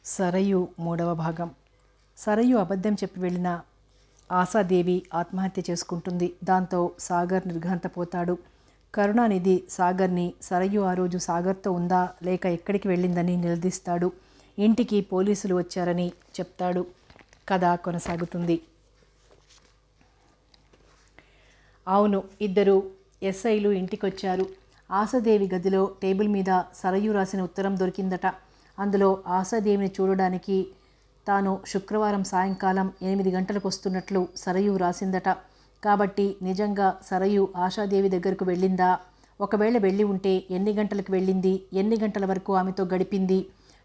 సరయు మూడవ భాగం. సరయు అబద్ధం చెప్పి వెళ్ళిన ఆశాదేవి ఆత్మహత్య చేసుకుంటుంది. దాంతో సాగర్ నిర్ఘాంతపోతాడు. కరుణానిధి సాగర్ని సరయు ఆ రోజు సాగర్తో ఉందా లేక ఎక్కడికి వెళ్ళిందని నిలదీస్తాడు. ఇంటికి పోలీసులు వచ్చారని చెప్తాడు. కథ కొనసాగుతుంది. అవును, ఇద్దరు ఎస్ఐలు ఇంటికొచ్చారు. ఆశాదేవి గదిలో టేబుల్ మీద సరయు రాసిన ఉత్తరం దొరికిందట. అందులో ఆశాదేవిని చూడడానికి తాను శుక్రవారం సాయంకాలం 8 గంటలకు వస్తున్నట్లు సరయు రాసిందట. కాబట్టి నిజంగా సరయు ఆశాదేవి దగ్గరకు వెళ్ళిందా? ఒకవేళ వెళ్ళి ఉంటే ఎన్ని గంటలకు వెళ్ళింది? ఎన్ని గంటల వరకు ఆమెతో గడిపింది?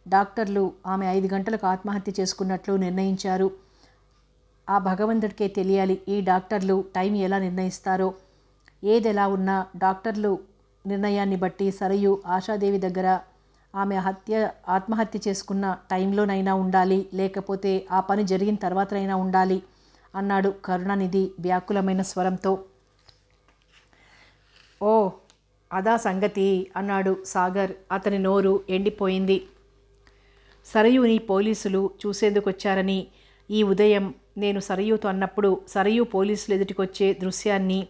డాక్టర్లు ఆమె 5 గంటలకు ఆత్మహత్య చేసుకున్నట్లు నిర్ణయించారు. ఆ భగవంతుడికే తెలియాలి ఈ డాక్టర్లు టైం ఎలా నిర్ణయిస్తారో. ఏదెలా ఉన్నా డాక్టర్లు నిర్ణయాన్ని బట్టి సరయు ఆశాదేవి దగ్గర ఆమె ఆత్మహత్య చేసుకున్న టైంలోనైనా ఉండాలి, లేకపోతే ఆ పని జరిగిన తర్వాతనైనా ఉండాలి అన్నాడు కరుణానిధి వ్యాకులమైన స్వరంతో. ఓ అదా సంగతి అన్నాడు సాగర్. అతని నోరు ఎండిపోయింది. సరయుని పోలీసులు చూసేందుకొచ్చారని ఈ ఉదయం నేను సరయుతో అన్నప్పుడు సరయు పోలీసులు ఎదుటికొచ్చే దృశ్యాన్ని,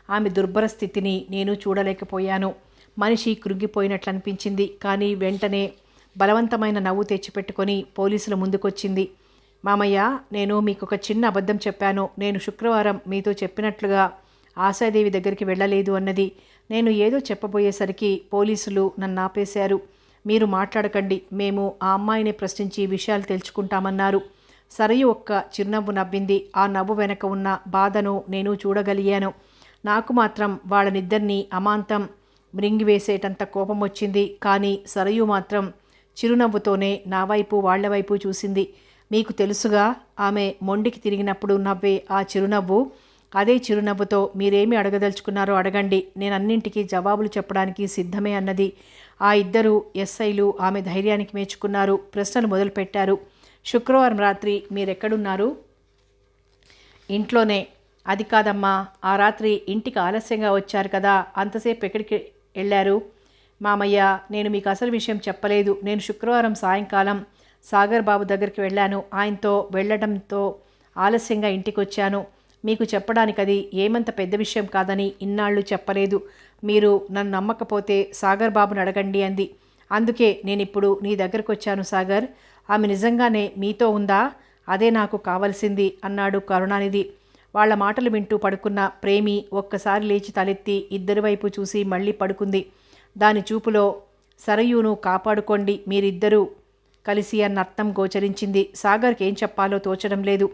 ఆమె దుర్భర స్థితిని నేను చూడలేకపోయాను. మనిషి కృంగిపోయినట్లు అనిపించింది. కానీ వెంటనే బలవంతమైన నవ్వు తెచ్చిపెట్టుకొని పోలీసుల ముందుకొచ్చింది. మామయ్య, నేను మీకు ఒక చిన్న అబద్ధం చెప్పాను. నేను శుక్రవారం మీతో చెప్పినట్లుగా ఆశాదేవి దగ్గరికి వెళ్ళలేదు అన్నది. నేను ఏదో చెప్పబోయేసరికి పోలీసులు నన్ను ఆపేశారు. మీరు మాట్లాడకండి, మేము ఆ అమ్మాయిని ప్రశ్నించి విషయాలు తెలుసుకుంటామన్నారు. సరయు ఒక్క చిరునవ్వు నవ్వింది. ఆ నవ్వు వెనక ఉన్న బాధను నేను చూడగలిగాను. నాకు మాత్రం వాళ్ళనిద్దరినీ అమాంతం మృంగివేసేటంత కోపం వచ్చింది. కానీ సరయు మాత్రం చిరునవ్వుతోనే నా వైపు వాళ్ల వైపు చూసింది. మీకు తెలుసుగా, ఆమె మొండికి తిరిగినప్పుడు నవ్వే ఆ చిరునవ్వు. అదే చిరునవ్వుతో మీరేమి అడగదలుచుకున్నారో అడగండి, నేను అన్నింటికీ జవాబులు చెప్పడానికి సిద్ధమే అన్నది. ఆ ఇద్దరు ఎస్ఐలు ఆమె ధైర్యానికి మెచ్చుకున్నారు. ప్రశ్నలు మొదలుపెట్టారు. శుక్రవారం రాత్రి మీరెక్కడున్నారు? ఇంట్లోనే. అది కాదమ్మా, ఆ రాత్రి ఇంటికి ఆలస్యంగా వచ్చారు కదా, అంతసేపు ఎక్కడికి వెళ్ళారు? మామయ్య, నేను మీకు అసలు విషయం చెప్పలేదు. నేను శుక్రవారం సాయంకాలం సాగర్ బాబు దగ్గరికి వెళ్ళాను. ఆయనతో వెళ్ళడంతో ఆలస్యంగా ఇంటికి వచ్చాను. మీకు చెప్పడానికి అది ఏమంత పెద్ద విషయం కాదని ఇన్నాళ్ళు చెప్పలేదు. మీరు నన్ను నమ్మకపోతే సాగర్ బాబుని అడగండి అంది. అందుకే నేనిప్పుడు నీ దగ్గరకు వచ్చాను సాగర్. ఆమె నిజంగానే మీతో ఉందా? అదే నాకు కావలసింది అన్నాడు కరుణానిధి. వాళ్ల మాటలు వింటూ పడుకున్న ప్రేమి ఒక్కసారి లేచి తలెత్తి ఇద్దరి వైపు చూసి మళ్ళీ పడుకుంది. దాని చూపులో సరయును కాపాడుకోండి మీరిద్దరూ కలిసి అన్న అర్థం గోచరించింది. సాగర్కి ఏం చెప్పాలో తోచడం లేదు.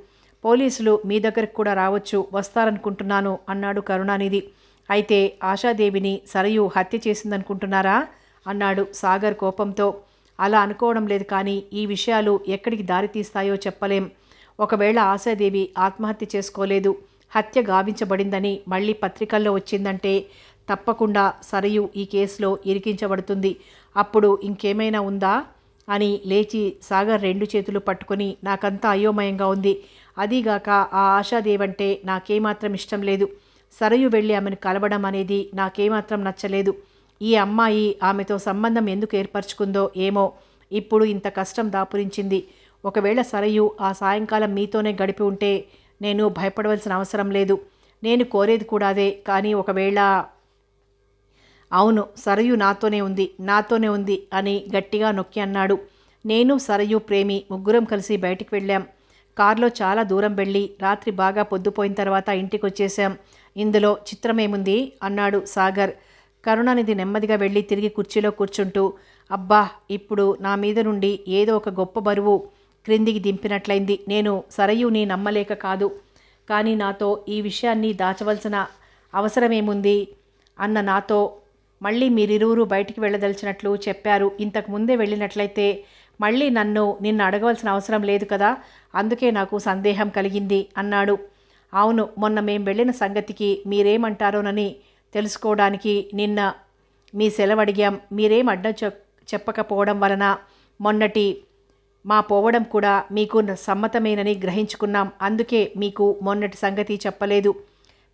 పోలీసులు మీ దగ్గరకు కూడా రావచ్చు, వస్తారనుకుంటున్నాను అన్నాడు కరుణానిధి. అయితే ఆశాదేవిని సరయు హత్య చేసిందనుకుంటున్నారా అన్నాడు సాగర్ కోపంతో. అలా అనుకోవడం లేదు, కానీ ఈ విషయాలు ఎక్కడికి దారితీస్తాయో చెప్పలేం. ఒకవేళ ఆశాదేవి ఆత్మహత్య చేసుకోలేదు, హత్య గావించబడిందని మళ్ళీ పత్రికల్లో వచ్చిందంటే తప్పకుండా సరయు ఈ కేసులో ఇరికించబడుతుంది. అప్పుడు ఇంకేమైనా ఉందా అని లేచి సాగర్ 2 చేతులు పట్టుకొని, నాకంతా అయోమయంగా ఉంది. అదీగాక ఆ ఆశాదేవంటే నాకేమాత్రం ఇష్టం లేదు. సరయు వెళ్ళి ఆమెను కలవడం అనేది నాకేమాత్రం నచ్చలేదు. ఈ అమ్మాయి ఆమెతో సంబంధం ఎందుకు ఏర్పరచుకుందో ఏమో ఇప్పుడు ఇంత కష్టం దాపురించింది. ఒకవేళ సరయు ఆ సాయంకాలం మీతోనే గడిపి ఉంటే నేను భయపడవలసిన అవసరం లేదు. నేను కోరేది కూడా అదే. కానీ ఒకవేళ అవును, సరయు నాతోనే ఉంది అని గట్టిగా నొక్కి అన్నాడు. నేను సరయు ప్రేమి ముగ్గురం కలిసి బయటికి వెళ్ళాం. కారులో చాలా దూరం వెళ్ళి రాత్రి బాగా పొద్దుపోయిన తర్వాత ఇంటికి వచ్చేసాం. ఇందులో చిత్రమేముంది అన్నాడు సాగర్. కరుణానిధి నెమ్మదిగా వెళ్ళి తిరిగి కుర్చీలో కూర్చుంటూ, అబ్బా, ఇప్పుడు నా మీద నుండి ఏదో ఒక గొప్ప బరువు క్రిందికి దింపినట్లయింది. నేను సరయుని నమ్మలేక కాదు, కానీ నాతో ఈ విషయాన్ని దాచవలసిన అవసరమేముంది అన్న నాతో మళ్ళీ మీరిరువురు బయటికి వెళ్ళదలిచినట్లు చెప్పారు. ఇంతకు ముందే వెళ్ళినట్లయితే మళ్ళీ నిన్ను అడగవలసిన అవసరం లేదు కదా, అందుకే నాకు సందేహం కలిగింది అన్నాడు. అవును, మొన్న మేం వెళ్ళిన సంగతికి మీరేమంటారోనని తెలుసుకోవడానికి నిన్న మీ సెలవు అడిగాం. మీరేం అడ్డం చెప్పకపోవడం వలన మొన్నటి మా పోవడం కూడా మీకు సమ్మతమేనని గ్రహించుకున్నాం. అందుకే మీకు మొన్నటి సంగతి చెప్పలేదు.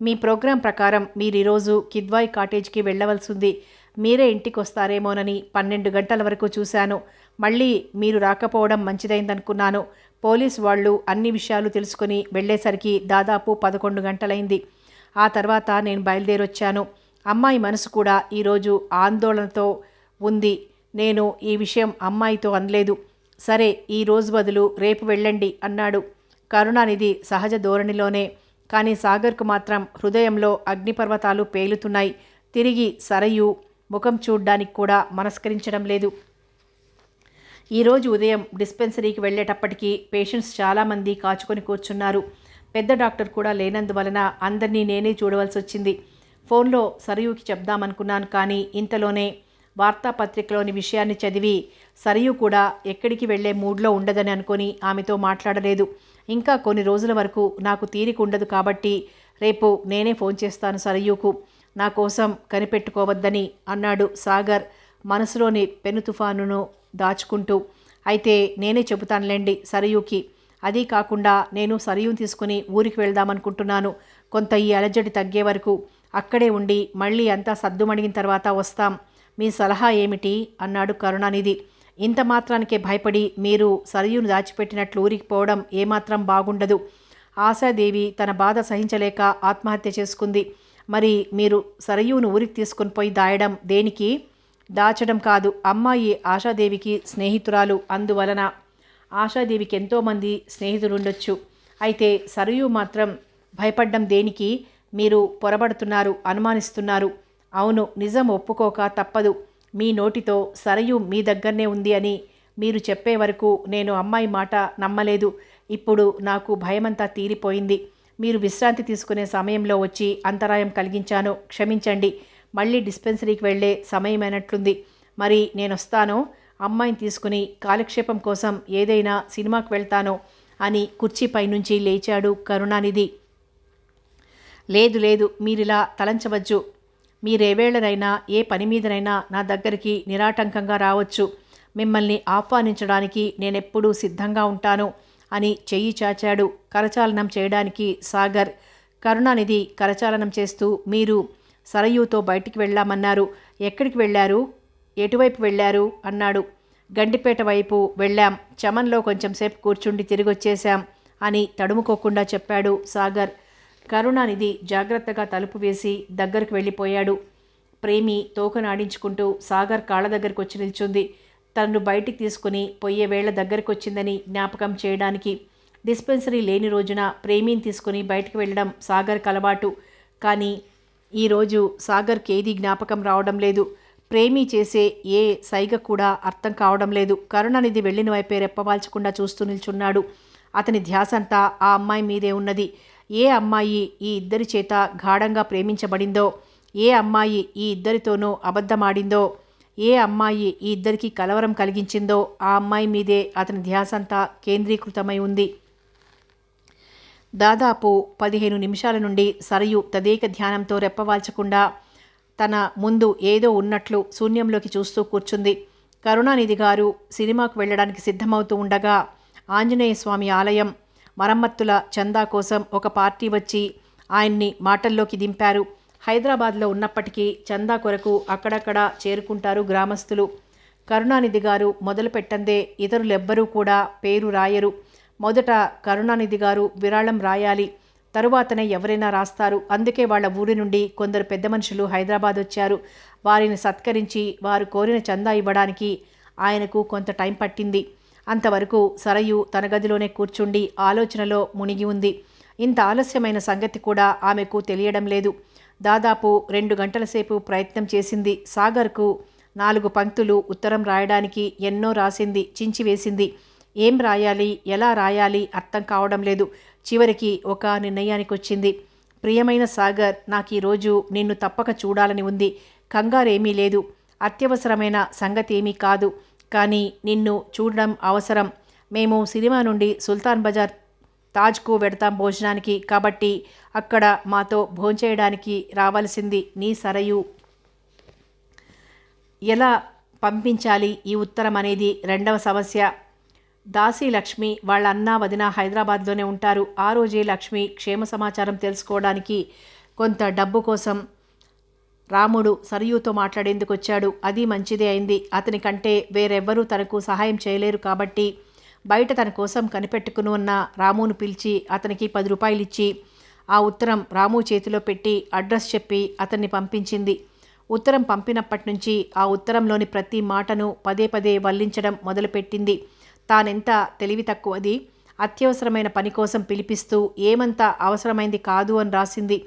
మీ ప్రోగ్రాం ప్రకారం మీరు ఈరోజు కిద్వాయ్ కాటేజ్కి వెళ్ళవలసింది. మీరే ఇంటికి వస్తారేమోనని 12 గంటల వరకు చూశాను. మళ్ళీ మీరు రాకపోవడం మంచిదైందనుకున్నాను. పోలీస్ వాళ్ళు అన్ని విషయాలు తెలుసుకుని వెళ్ళేసరికి దాదాపు 11 గంటలైంది. ఆ తర్వాత నేను బయలుదేరొచ్చాను. అమ్మాయి మనసు కూడా ఈరోజు ఆందోళనతో ఉంది. నేను ఈ విషయం అమ్మాయితో అనలేదు. సరే, ఈ రోజు బదులు రేపు వెళ్ళండి అన్నాడు కరుణానిధి సహజ ధోరణిలోనే. కానీ సాగర్కు మాత్రం హృదయంలో అగ్నిపర్వతాలు పేలుతున్నాయి. తిరిగి సరయు ముఖం చూడ్డానికి కూడా మనస్కరించడం లేదు. ఈరోజు ఉదయం డిస్పెన్సరీకి వెళ్ళేటప్పటికీ పేషెంట్స్ చాలామంది కాచుకొని కూర్చున్నారు. పెద్ద డాక్టర్ కూడా లేనందువలన అందరినీ నేనే చూడవలసి వచ్చింది. ఫోన్లో సరయుకి చెప్దామనుకున్నాను, కానీ ఇంతలోనే వార్తాపత్రికలోని విషయాన్ని చదివి సరయు కూడా ఎక్కడికి వెళ్లే మూడ్లో ఉండదని అనుకొని ఆమెతో మాట్లాడలేదు. ఇంకా కొన్ని రోజుల వరకు నాకు తీరిక ఉండదు కాబట్టి రేపు నేనే ఫోన్ చేస్తాను సరయుకు, నా కోసం కనిపెట్టుకోవద్దని అన్నాడు సాగర్ మనసులోని పెను తుఫానును దాచుకుంటూ. అయితే నేనే చెబుతానులేండి సరయుకి. అదీ కాకుండా నేను సరయుని తీసుకుని ఊరికి వెళ్దామనుకుంటున్నాను. కొంత ఈ అలజడి తగ్గే వరకు అక్కడే ఉండి మళ్ళీ అంతా సద్దుమణిగిన తర్వాత వస్తాం. మీ సలహా ఏమిటి అన్నాడు కరుణానిధి. ఇంత మాత్రానికే భయపడి మీరు సరయును దాచిపెట్టినట్లు ఊరికి పోవడం ఏమాత్రం బాగుండదు. ఆశాదేవి తన బాధ సహించలేక ఆత్మహత్య చేసుకుంది. మరి మీరు సరయును ఊరికి తీసుకుని పోయి దాయడం దేనికి? దాచడం కాదు, అమ్మాయి ఆశాదేవికి స్నేహితురాలు, అందువలన. ఆశాదేవికి ఎంతోమంది స్నేహితులుండొచ్చు. అయితే సరయు మాత్రం భయపడ్డం దేనికి? మీరు పొరబడుతున్నారు, అనుమానిస్తున్నారు. అవును, నిజం ఒప్పుకోక తప్పదు. మీ నోటితో సరయు మీ దగ్గరనే ఉంది అని మీరు చెప్పే వరకు నేను అమ్మాయి మాట నమ్మలేదు. ఇప్పుడు నాకు భయమంతా తీరిపోయింది. మీరు విశ్రాంతి తీసుకునే సమయంలో వచ్చి అంతరాయం కలిగించాను, క్షమించండి. మళ్ళీ డిస్పెన్సరీకి వెళ్ళే సమయమైనట్లుంది. మరి నేనొస్తానో, అమ్మాయిని తీసుకుని కాలక్షేపం కోసం ఏదైనా సినిమాకు వెళ్తానో అని కుర్చీపై నుంచి లేచాడు కరుణానిధి. లేదు లేదు, మీరిలా తలంచవచ్చు. మీరేవేళనైనా ఏ పని మీదనైనా నా దగ్గరికి నిరాటంకంగా రావచ్చు. మిమ్మల్ని ఆహ్వానించడానికి నేనెప్పుడూ సిద్ధంగా ఉంటాను అని చెయ్యి చాచాడు కరచాలనం చేయడానికి సాగర్. కరుణానిధి కరచాలనం చేస్తూ, మీరు సరయుతో బయటికి వెళ్ళామన్నారు. ఎక్కడికి వెళ్ళారు? ఎటువైపు వెళ్ళారు అన్నాడు. గండిపేట వైపు వెళ్ళాం. చమన్లో కొంచెం సేపు కూర్చుండి తిరిగొచ్చేశాం అని తడుముకోకుండా చెప్పాడు సాగర్. కరుణానిధి జాగ్రత్తగా తలుపు వేసి దగ్గరకు వెళ్ళిపోయాడు. ప్రేమి తోకనాడించుకుంటూ సాగర్ కాళ్ళ దగ్గరకు వచ్చి నిల్చుంది. తనను బయటికి తీసుకుని పోయే వేళ దగ్గరకు వచ్చిందని జ్ఞాపకం చేయడానికి. డిస్పెన్సరీ లేని రోజున ప్రేమిని తీసుకుని బయటకు వెళ్ళడం సాగర్కి అలవాటు. కానీ ఈరోజు సాగర్కి ఏదీ జ్ఞాపకం రావడం లేదు. ప్రేమి చేసే ఏ సైగ కూడా అర్థం కావడం లేదు. కరుణానిధి వెళ్ళిన వైపే రెప్పవాల్చకుండా చూస్తూ నిల్చున్నాడు. అతని ధ్యాసంతా ఆ అమ్మాయి మీదే ఉన్నది. ఏ అమ్మాయి ఈ ఇద్దరి చేత గాఢంగా ప్రేమించబడిందో, ఏ అమ్మాయి ఈ ఇద్దరితోనూ అబద్ధమాడిందో, ఏ అమ్మాయి ఈ ఇద్దరికి కలవరం కలిగించిందో ఆ అమ్మాయి మీదే అతని ధ్యాసంతా కేంద్రీకృతమై ఉంది. దాదాపు 15 నిమిషాల నుండి సరయు తదేక ధ్యానంతో రెప్పవాల్చకుండా తన ముందు ఏదో ఉన్నట్లు శూన్యంలోకి చూస్తూ కూర్చుంది. కరుణానిధి గారు సినిమాకు వెళ్ళడానికి సిద్ధమవుతూ ఉండగా ఆంజనేయ స్వామి ఆలయం మరమ్మతుల చందా కోసం ఒక పార్టీ వచ్చి ఆయన్ని మాటల్లోకి దింపారు. హైదరాబాద్లో ఉన్నప్పటికీ చందా కొరకు అక్కడక్కడ చేరుకుంటారు గ్రామస్తులు. కరుణానిధి గారు మొదలు పెట్టందే ఇతరులెవ్వరూ కూడా పేరు రాయరు. మొదట కరుణానిధి గారు విరాళం రాయాలి, తరువాతనే ఎవరైనా రాస్తారు. అందుకే వాళ్ళ ఊరి నుండి కొందరు పెద్ద మనుషులు హైదరాబాద్ వచ్చారు. వారిని సత్కరించి వారు కోరిన చందా ఇవ్వడానికి ఆయనకు కొంత టైం పట్టింది. అంతవరకు సరయు తన గదిలోనే కూర్చుండి ఆలోచనలో మునిగి ఉంది. ఇంత ఆలస్యమైన సంగతి కూడా ఆమెకు తెలియడం లేదు. దాదాపు 2 గంటల సేపు ప్రయత్నం చేసింది. సాగర్కు 4 పంక్తులు ఉత్తరం రాయడానికి ఎన్నో రాసింది, చించివేసింది. ఏం రాయాలి, ఎలా రాయాలి అర్థం కావడం లేదు. చివరికి ఒక నిర్ణయానికి వచ్చింది. ప్రియమైన సాగర్, నాకు ఈరోజు నిన్ను తప్పక చూడాలని ఉంది. కంగారేమీ లేదు, అత్యవసరమైన సంగతి ఏమీ కాదు. కానీ నిన్ను చూడడం అవసరం. మేము సినిమా నుండి సుల్తాన్ బజార్ తాజ్కు వెడతాం భోజనానికి. కాబట్టి అక్కడ మాతో భోంచేయడానికి రావాల్సింది నీ సరయు. ఎలా పంపించాలి ఈ ఉత్తరం అనేది రెండవ సమస్య. దాసి లక్ష్మి వాళ్ళ అన్న వదిన హైదరాబాద్లోనే ఉంటారు. ఆ రోజే లక్ష్మి క్షేమ సమాచారం తెలుసుకోవడానికి కొంత డబ్బు కోసం రాముడు సరయూతో మాట్లాడేందుకు వచ్చాడు. అది మంచిదే అయింది. అతని కంటే వేరెవ్వరూ తనకు సహాయం చేయలేరు కాబట్టి బయట తన కోసం కనిపెట్టుకుని ఉన్న రామును పిలిచి అతనికి 10 రూపాయలు ఇచ్చి ఆ ఉత్తరం రాము చేతిలో పెట్టి అడ్రస్ చెప్పి అతన్ని పంపించింది. ఉత్తరం పంపినప్పటి నుంచి ఆ ఉత్తరంలోని ప్రతి మాటను పదే పదే వల్లించడం మొదలుపెట్టింది. తానెంత తెలివి తక్కువది, అత్యవసరమైన పని కోసం పిలిపిస్తూ ఏమంత అవసరమైంది కాదు అని రాసింది.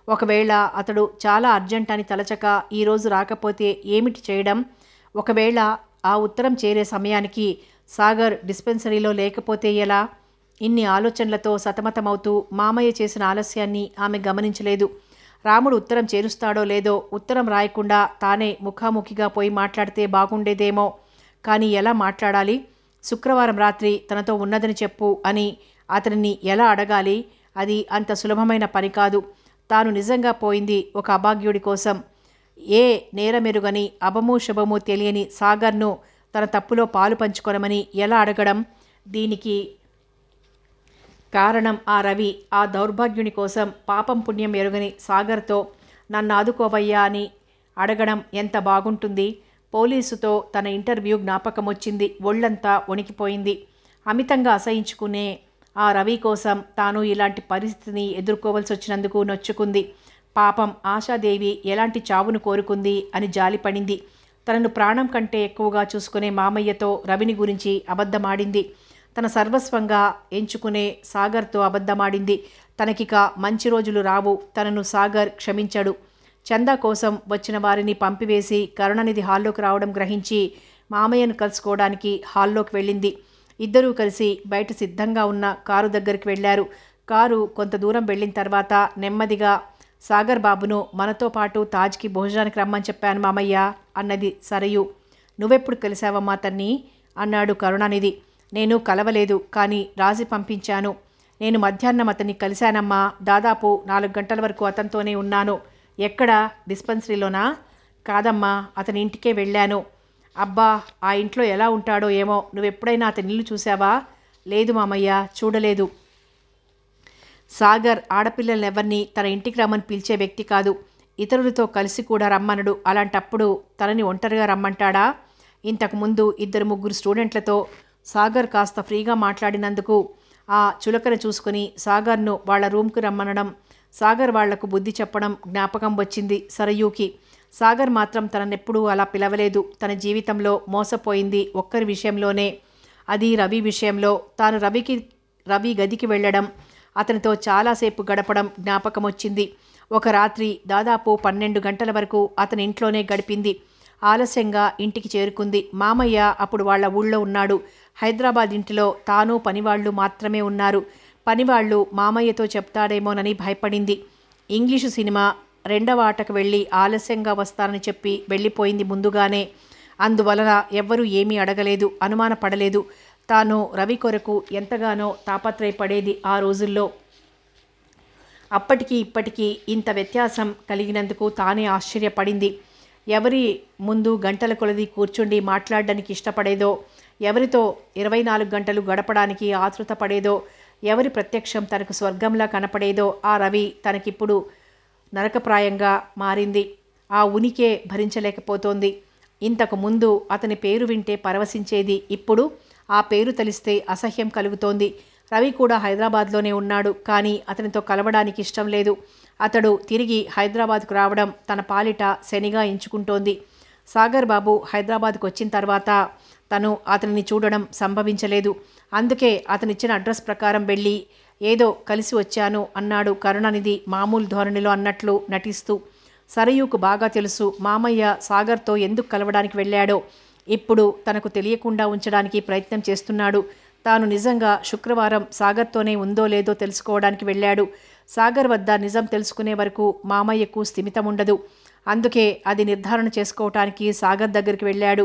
ఒకవేళ అతడు చాలా అర్జెంట్ అని తలచక ఈరోజు రాకపోతే ఏమిటి చేయడం? ఒకవేళ ఆ ఉత్తరం చేరే సమయానికి సాగర్ డిస్పెన్సరీలో లేకపోతే ఎలా? ఇన్ని ఆలోచనలతో సతమతమవుతూ మామయ్య చేసిన ఆలస్యాన్ని ఆమె గమనించలేదు. రాముడు ఉత్తరం చేరుస్తాడో లేదో, ఉత్తరం రాయకుండా తానే ముఖాముఖిగా పోయి మాట్లాడితే బాగుండేదేమో. కానీ ఎలా మాట్లాడాలి? శుక్రవారం రాత్రి తనతో ఉన్నదని చెప్పు అని అతనిని ఎలా అడగాలి? అది అంత సులభమైన పని కాదు. తాను నిజంగా పోయింది ఒక అభాగ్యుడి కోసం. ఏ నేరమెరుగని అభమూ శుభమూ తెలియని సాగర్ను తన తప్పులో పాలు పంచుకొనమని ఎలా అడగడం? దీనికి కారణం ఆ రవి. ఆ దౌర్భాగ్యుని కోసం పాపం పుణ్యం ఎరుగని సాగర్తో నన్ను ఆదుకోవయ్యా అని అడగడం ఎంత బాగుంటుంది? పోలీసుతో తన ఇంటర్వ్యూ జ్ఞాపకం వచ్చింది. ఒళ్ళంతా వణికిపోయింది. అమితంగా అసహించుకునే ఆ రవి కోసం తాను ఇలాంటి పరిస్థితిని ఎదుర్కోవలసి వచ్చినందుకు నొచ్చుకుంది. పాపం ఆశాదేవి ఎలాంటి చావును కోరుకుంది అని జాలిపడింది. తనను ప్రాణం కంటే ఎక్కువగా చూసుకునే మామయ్యతో రవిని గురించి అబద్ధమాడింది. తన సర్వస్వంగా ఎంచుకునే సాగర్తో అబద్ధమాడింది. తనకిక మంచి రోజులు రావు. తనను సాగర్ క్షమించడు. చందా కోసం వచ్చిన వారిని పంపివేసి కరుణనిధి హాల్లోకి రావడం గ్రహించి మామయ్యను కలుసుకోవడానికి హాల్లోకి వెళ్ళింది. ఇద్దరూ కలిసి బయట సిద్ధంగా ఉన్న కారు దగ్గరికి వెళ్ళారు. కారు కొంత దూరం వెళ్ళిన తర్వాత నెమ్మదిగా సాగర్ బాబును మనతో పాటు తాజ్కి భోజనానికి రమ్మని చెప్పాను మామయ్య అన్నది సరయు. నువ్వెప్పుడు కలిశావమ్మా తన్ని అన్నాడు కరుణానిధి. నేను కలవలేదు, కానీ రాసి పంపించాను. నేను మధ్యాహ్నం అతన్ని కలిశానమ్మా. దాదాపు 4 గంటల వరకు అతనితోనే ఉన్నాను. ఎక్కడ? డిస్పెన్సరీలోనా? కాదమ్మా, అతని ఇంటికే వెళ్ళాను. అబ్బా, ఆ ఇంట్లో ఎలా ఉంటాడో ఏమో. నువ్వెప్పుడైనా అతని ఇల్లు చూసావా? లేదు మామయ్య, చూడలేదు. సాగర్ ఆడపిల్లలెవరినీ తన ఇంటికి రమ్మని పిలిచే వ్యక్తి కాదు. ఇతరులతో కలిసి కూడా రమ్మనడు. అలాంటప్పుడు తనని ఒంటరిగా రమ్మంటాడా? ఇంతకుముందు 2-3 స్టూడెంట్లతో సాగర్ కాస్త ఫ్రీగా మాట్లాడినందుకు ఆ చులకన చూసుకుని సాగర్ను వాళ్ళ రూమ్కు రమ్మనడం, సాగర్ వాళ్లకు బుద్ధి చెప్పడం జ్ఞాపకం వచ్చింది సరయూకి. సాగర్ మాత్రం తననెప్పుడూ అలా పిలవలేదు. తన జీవితంలో మోసపోయింది ఒక్కరి విషయంలోనే, అది రవి విషయంలో. తాను రవి గదికి వెళ్ళడం, అతనితో చాలాసేపు గడపడం జ్ఞాపకం వచ్చింది. ఒక రాత్రి దాదాపు 12 గంటల వరకు అతని ఇంట్లోనే గడిపింది. ఆలస్యంగా ఇంటికి చేరుకుంది. మామయ్య అప్పుడు వాళ్ళ ఊళ్ళో ఉన్నాడు. హైదరాబాద్ ఇంటిలో తాను పనివాళ్లు మాత్రమే ఉన్నారు. పనివాళ్లు మామయ్యతో చెప్తాడేమోనని భయపడింది. ఇంగ్లీషు సినిమా 2వ ఆటకు వెళ్ళి ఆలస్యంగా వస్తానని చెప్పి వెళ్ళిపోయింది ముందుగానే. అందువలన ఎవ్వరూ ఏమీ అడగలేదు, అనుమానపడలేదు. తాను రవి కొరకు ఎంతగానో తాపత్రయపడేది ఆ రోజుల్లో. అప్పటికి ఇప్పటికీ ఇంత వ్యత్యాసం కలిగినందుకు తానే ఆశ్చర్యపడింది. ఎవరి ముందు గంటల కొలది కూర్చుండి మాట్లాడడానికి ఇష్టపడేదో, ఎవరితో 24 గంటలు గడపడానికి ఆతృత పడేదో, ఎవరి ప్రత్యక్షం తనకు స్వర్గంలా కనపడేదో ఆ రవి తనకిప్పుడు నరకప్రాయంగా మారింది. ఆ ఉనికే భరించలేకపోతోంది. ఇంతకు ముందు అతని పేరు వింటే పరవశించేది. ఇప్పుడు ఆ పేరు తెలిస్తే అసహ్యం కలుగుతోంది. రవి కూడా హైదరాబాద్లోనే ఉన్నాడు, కానీ అతనితో కలవడానికి ఇష్టం లేదు. అతడు తిరిగి హైదరాబాద్కు రావడం తన పాలిట శనిగా ఎంచుకుంటోంది. సాగర్ బాబు హైదరాబాద్కు వచ్చిన తర్వాత తను అతనిని చూడడం సంభవించలేదు. అందుకే అతనిచ్చిన అడ్రస్ ప్రకారం వెళ్ళి ఏదో కలిసి వచ్చాను అన్నాడు కరుణానిధి మామూలు ధోరణిలో అన్నట్లు నటిస్తూ. సరయూకు బాగా తెలుసు మామయ్య సాగర్తో ఎందుకు కలవడానికి వెళ్ళాడో. ఇప్పుడు తనకు తెలియకుండా ఉంచడానికి ప్రయత్నం చేస్తున్నాడు. తాను నిజంగా శుక్రవారం సాగర్తోనే ఉందో లేదో తెలుసుకోవడానికి వెళ్ళాడు. సాగర్ వద్ద నిజం తెలుసుకునే వరకు మామయ్యకు స్థిమితం ఉండదు. అందుకే అది నిర్ధారణ చేసుకోవటానికి సాగర్ దగ్గరికి వెళ్ళాడు.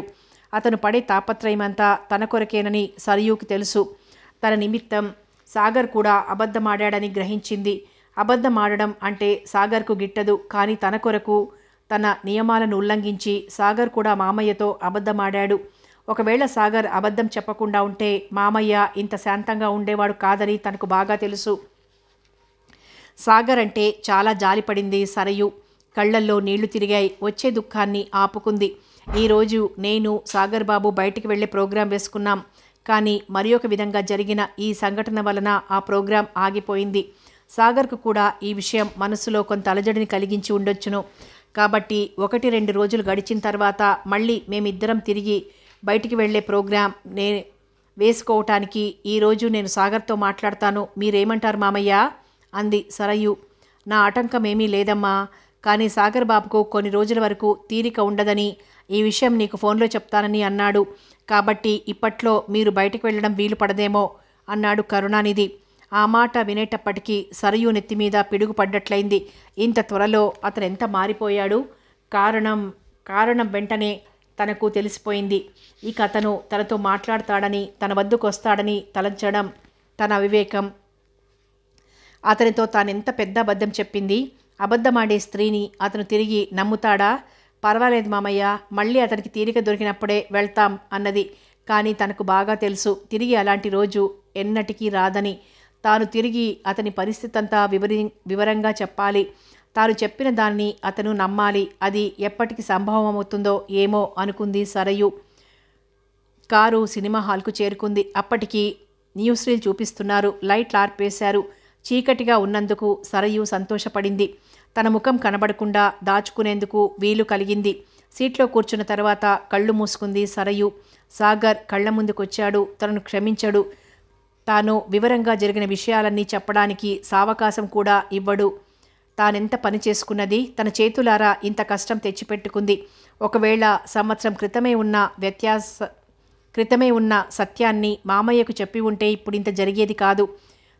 అతను పడే తాపత్రయమంతా తన కొరకేనని సరయూకి తెలుసు. తన నిమిత్తం సాగర్ కూడా అబద్ధమాడాడని గ్రహించింది. అబద్ధమాడడం అంటే సాగర్కు గిట్టదు, కానీ తన కొరకు తన నియమాలను ఉల్లంఘించి సాగర్ కూడా మామయ్యతో అబద్ధమాడాడు. ఒకవేళ సాగర్ అబద్ధం చెప్పకుండా ఉంటే మామయ్య ఇంత శాంతంగా ఉండేవాడు కాదని తనకు బాగా తెలుసు. సాగర్ అంటే చాలా జాలిపడింది సరయు. కళ్ళల్లో నీళ్లు తిరిగాయి. వచ్చే దుఃఖాన్ని ఆపుకుంది. ఈరోజు నేను సాగర్ బాబు బయటికి వెళ్ళే ప్రోగ్రాం వేసుకున్నాం. కానీ మరి ఒక విధంగా జరిగిన ఈ సంఘటన వలన ఆ ప్రోగ్రాం ఆగిపోయింది. సాగర్కు కూడా ఈ విషయం మనసులో కొంత అలజడిని కలిగించి ఉండొచ్చును. కాబట్టి 1-2 రోజులు గడిచిన తర్వాత మళ్ళీ మేమిద్దరం తిరిగి బయటికి వెళ్ళే ప్రోగ్రాం వేసుకోవటానికి ఈరోజు నేను సాగర్తో మాట్లాడతాను. మీరేమంటారు మామయ్య అంది సరయు. నా ఆటంకం ఏమీ లేదమ్మా. కానీ సాగర్ బాబుకు కొన్ని రోజుల వరకు తీరిక ఉండదని, ఈ విషయం నీకు ఫోన్లో చెప్తానని అన్నాడు. కాబట్టి ఇప్పట్లో మీరు బయటకు వెళ్ళడం వీలు పడదేమో అన్నాడు కరుణానిధి. ఆ మాట వినేటప్పటికీ సరయు నెత్తిమీద పిడుగు పడ్డట్లయింది. ఇంత త్వరలో అతను ఎంత మారిపోయాడు? కారణం వెంటనే తనకు తెలిసిపోయింది. ఇక అతను తనతో మాట్లాడతాడని, తన వద్దకు వస్తాడని తలంచడం తన అవివేకం. అతనితో తానెంత పెద్ద అబద్ధం చెప్పింది. అబద్ధమాడే స్త్రీని అతను తిరిగి నమ్ముతాడా? పర్వాలేదు మామయ్య, మళ్ళీ అతనికి తీరిక దొరికినప్పుడే వెళ్తాం అన్నది. కానీ తనకు బాగా తెలుసు తిరిగి అలాంటి రోజు ఎన్నటికీ రాదని. తాను తిరిగి అతని పరిస్థితి అంతా వివరంగా చెప్పాలి. తాను చెప్పిన దాన్ని అతను నమ్మాలి. అది ఎప్పటికి సంభవం అవుతుందో ఏమో అనుకుంది సరయు. కారు సినిమా హాల్కు చేరుకుంది. అప్పటికి న్యూస్ రీల్ చూపిస్తున్నారు. లైట్లు ఆర్పేశారు. చీకటిగా ఉన్నందుకు సరయు సంతోషపడింది. తన ముఖం కనబడకుండా దాచుకునేందుకు వీలు కలిగింది. సీట్లో కూర్చున్న తర్వాత కళ్ళు మూసుకుంది సరయు. సాగర్ కళ్ళ ముందుకొచ్చాడు. తనను క్షమించడు. తాను వివరంగా జరిగిన విషయాలన్నీ చెప్పడానికి సావకాశం కూడా ఇవ్వడు. తానెంత పని చేసుకున్నది, తన చేతులారా ఇంత కష్టం తెచ్చిపెట్టుకుంది. ఒకవేళ సంవత్సరం క్రితమే ఉన్న సత్యాన్ని మామయ్యకు చెప్పి ఉంటే ఇప్పుడు ఇంత జరిగేది కాదు.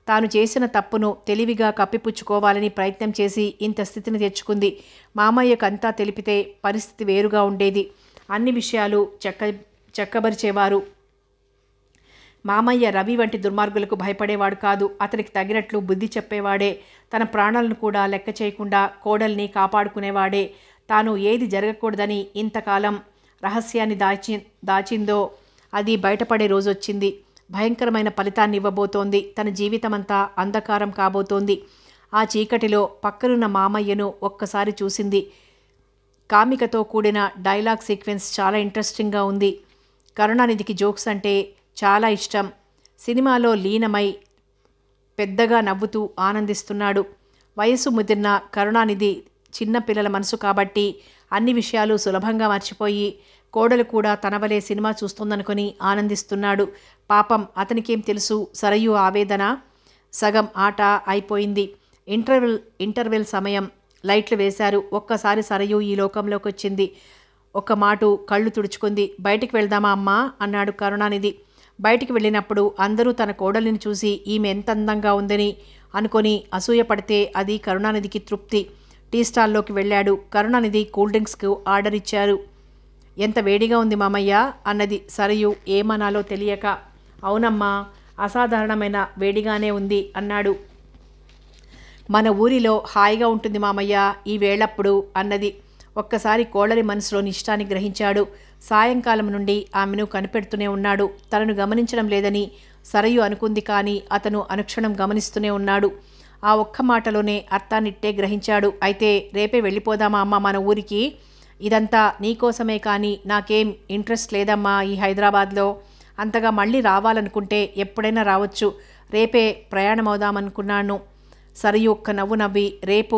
తాను చేసిన తప్పును తెలివిగా కప్పిపుచ్చుకోవాలని ప్రయత్నం చేసి ఇంత స్థితిని తెచ్చుకుంది. మామయ్యకు అంతా తెలిపితే పరిస్థితి వేరుగా ఉండేది. అన్ని విషయాలు చక్కబరిచేవారు. మామయ్య రవి వంటి దుర్మార్గులకు భయపడేవాడు కాదు. అతనికి తగినట్లు బుద్ధి చెప్పేవాడే. తన ప్రాణాలను కూడా లెక్క చేయకుండా కోడల్ని కాపాడుకునేవాడే. తాను ఏది జరగకూడదని ఇంతకాలం రహస్యాన్ని దాచిందో అది బయటపడే రోజొచ్చింది. భయంకరమైన ఫలితాన్ని ఇవ్వబోతోంది. తన జీవితమంతా అంధకారం కాబోతోంది. ఆ చీకటిలో పక్కనున్న మామయ్యను ఒక్కసారి చూసింది. కామికతో కూడిన డైలాగ్ సీక్వెన్స్ చాలా ఇంట్రెస్టింగ్గా ఉంది. కరుణానిధికి జోక్స్ అంటే చాలా ఇష్టం. సినిమాలో లీనమై పెద్దగా నవ్వుతూ ఆనందిస్తున్నాడు. వయసు ముదిరిన కరుణానిధి చిన్న పిల్లల మనసు కాబట్టి అన్ని విషయాలు సులభంగా మర్చిపోయి కోడలు కూడా తనవలే సినిమా చూస్తుందనుకొని ఆనందిస్తున్నాడు. పాపం అతనికేం తెలుసు సరయు ఆవేదన. సగం ఆట అయిపోయింది. ఇంటర్వెల్ సమయం. లైట్లు వేశారు. ఒక్కసారి సరయు ఈ లోకంలోకి వచ్చింది. ఒక్క మాటు కళ్ళు తుడుచుకుంది. బయటికి వెళ్దామా అమ్మా అన్నాడు కరుణానిధి. బయటికి వెళ్ళినప్పుడు అందరూ తన కోడలిని చూసి ఈమె ఎంత అందంగా ఉందని అనుకొని అసూయపడితే అది కరుణానిధికి తృప్తి. టీ స్టాల్లోకి వెళ్ళాడు. కరుణానిధి కూల్ డ్రింక్స్కు ఆర్డర్ ఇచ్చారు. ఎంత వేడిగా ఉంది మామయ్య అన్నది సరయు ఏమనాలో తెలియక. అవునమ్మా, అసాధారణమైన వేడిగానే ఉంది అన్నాడు. మన ఊరిలో హాయిగా ఉంటుంది మామయ్య ఈ వేళప్పుడు అన్నది. ఒక్కసారి కోడలి మనసులోని ఇష్టాన్ని గ్రహించాడు. సాయంకాలం నుండి ఆమెను కనిపెడుతూనే ఉన్నాడు. తనను గమనించడం లేదని సరయు అనుకుంది. కానీ అతను అనుక్షణం గమనిస్తూనే ఉన్నాడు. ఆ ఒక్క మాటలోనే అర్థాన్నిట్టే గ్రహించాడు. అయితే రేపే వెళ్ళిపోదామా అమ్మ మన ఊరికి? ఇదంతా నీకోసమే కానీ నాకేం ఇంట్రెస్ట్ లేదమ్మా ఈ హైదరాబాద్లో. అంతగా మళ్ళీ రావాలనుకుంటే ఎప్పుడైనా రావచ్చు. రేపే ప్రయాణం అవుదామనుకున్నాను. సరయు ఒక్క నవ్వు నవ్వి రేపు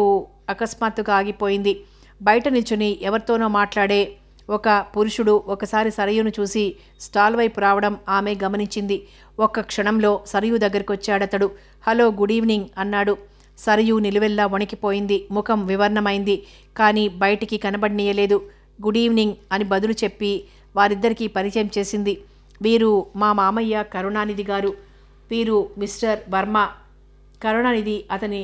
అకస్మాత్తుగా ఆగిపోయింది. బయట నిల్చుని ఎవరితోనో మాట్లాడే ఒక పురుషుడు ఒకసారి సరయును చూసి స్టాల్ వైపు రావడం ఆమె గమనించింది. ఒక్క క్షణంలో సరయు దగ్గరికి వచ్చాడతడు. హలో, గుడ్ ఈవినింగ్ అన్నాడు. సరయు నిలువెల్లా వణికిపోయింది. ముఖం వివర్ణమైంది. కానీ బయటికి కనబడనీయలేదు. గుడ్ ఈవినింగ్ అని బదులు చెప్పి వారిద్దరికీ పరిచయం చేసింది. వీరు మా మామయ్య కరుణానిధి గారు. వీరు మిస్టర్ వర్మ. కరుణానిధి అతని